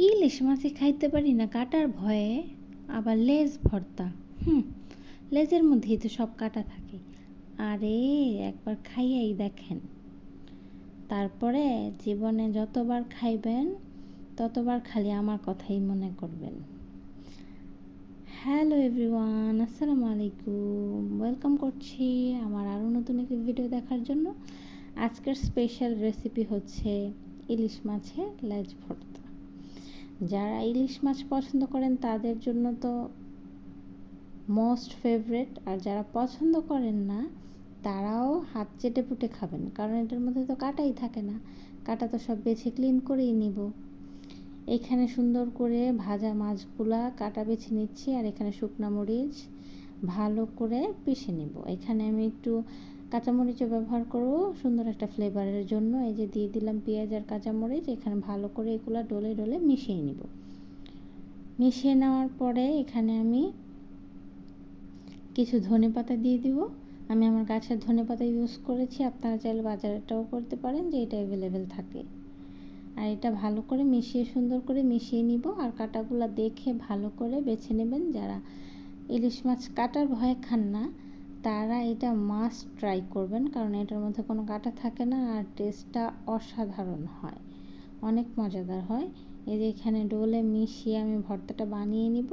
ইলিশ মাছই খাইতে পারি না কাটার ভয়ে, আবার লেজ ভর্তা। হুম, লেজের মধ্যেই তো সব কাটা থাকে। আরে একবার খাইয়াই দেখেন, তারপরে জীবনে যতবার খাইবেন ততবার খালি আমার কথাই মনে করবেন। হ্যালো এভরিওয়ান, আসসালামু আলাইকুম। ওয়েলকাম করছি আমার আরও নতুন একটি ভিডিও দেখার জন্য। আজকের স্পেশাল রেসিপি হচ্ছে ইলিশ মাছের লেজ ভর্তা। যারা ইলিশ মাছ পছন্দ করেন তাদের জন্য তো মোস্ট ফেভারেট, আর যারা পছন্দ করেন না তারাও হাত চেটে পুটে খাবেন, কারণ এটার মধ্যে তো কাটাই থাকে না। কাটা তো সব বেছে ক্লিন করেই নিব। এখানে সুন্দর করে ভাজা মাছগুলা কাটা বেছে নিচ্ছি, আর এখানে শুকনা মরিচ ভালো করে পিষে নিব। এখানে আমি একটু কাঁচামরিচও ব্যবহার করব সুন্দর একটা ফ্লেভারের জন্য। এই যে দিয়ে দিলাম পেঁয়াজ আর কাঁচামরিচ। এখানে ভালো করে এগুলো ডলে ডলে মিশিয়ে নিব। মিশিয়ে নেওয়ার পরে এখানে আমি কিছু ধনেপাতা দিয়ে দিব। আমি আমার গাছের ধনেপাতা ইউজ করেছি, আপনারা চাইলে বাজারেরটাও করতে পারেন, যে এটা অ্যাভেলেবেল থাকে। আর এটা ভালো করে মিশিয়ে সুন্দর করে মিশিয়ে নিব। আর কাটাগুলো দেখে ভালো করে বেছে নেবেন। যারা ইলিশ মাছ কাটার ভয়ে খান না তারা এটা মাস্ট ট্রাই করবেন, কারণ এটার মধ্যে কোনো কাটা থাকে না আর টেস্টটা অসাধারণ হয়, অনেক মজাদার হয়। এই যে এখানে ডোলে মিশিয়ে আমি ভর্তাটা বানিয়ে নিব।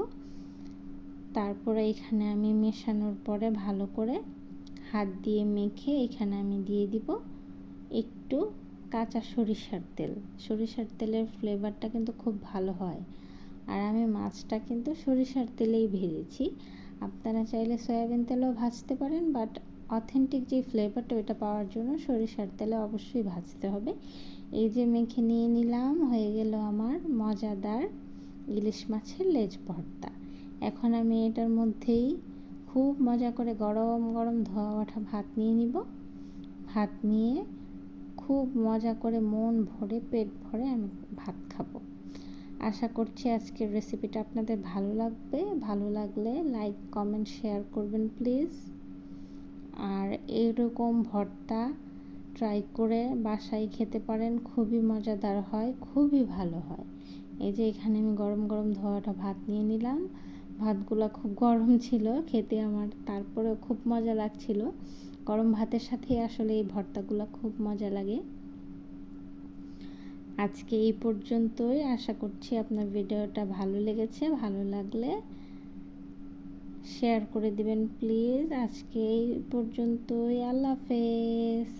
তারপরে এখানে আমি মেশানোর পরে ভালো করে হাত দিয়ে মেখে এখানে আমি দিয়ে দিব একটু কাঁচা সরিষার তেল। সরিষার তেলের ফ্লেভারটা কিন্তু খুব ভালো হয়। আর আমি মাছটা কিন্তু সরিষার তেলেই ভেজেছি। আপনারা চাইলে সয়াবিন তেলেও ভাজতে পারেন, বাট অথেন্টিক যে ফ্লেভারটা ওইটা পাওয়ার জন্য সরিষার তেলে অবশ্যই ভাজতে হবে। এই যে মেখে নিয়ে নিলাম, হয়ে গেল আমার মজাদার ইলিশ মাছের লেজ ভর্তা। এখন আমি এটার মধ্যেই খুব মজা করে গরম গরম ধোয়া ওঠা ভাত নিয়ে নিব। ভাত নিয়ে খুব মজা করে মন ভরে পেট ভরে আমি ভাত খাবো। আশা করছি আজকের রেসিপিটা আপনাদের ভালো লাগবে। ভালো লাগলে লাইক কমেন্ট শেয়ার করবেন প্লিজ। আর এরকম ভর্তা ট্রাই করে বাসায় খেতে পারেন, খুবই মজাদার হয়, খুবই ভালো হয়। এই যে এখানে আমি গরম গরম ধোয়াটা ভাত নিয়ে নিলাম। ভাতগুলো খুব গরম ছিল খেতে আমার, তারপরেও খুব মজা লাগছিল। গরম ভাতের সাথে আসলে এই ভর্তাগুলো খুব মজা লাগে। আজকে এই পর্যন্তই। আশা করছি আপনার ভিডিওটা ভালো লেগেছে। ভালো লাগলে শেয়ার করে দিবেন প্লিজ। আজকে এই পর্যন্তই। আল্লাহ হাফেজ।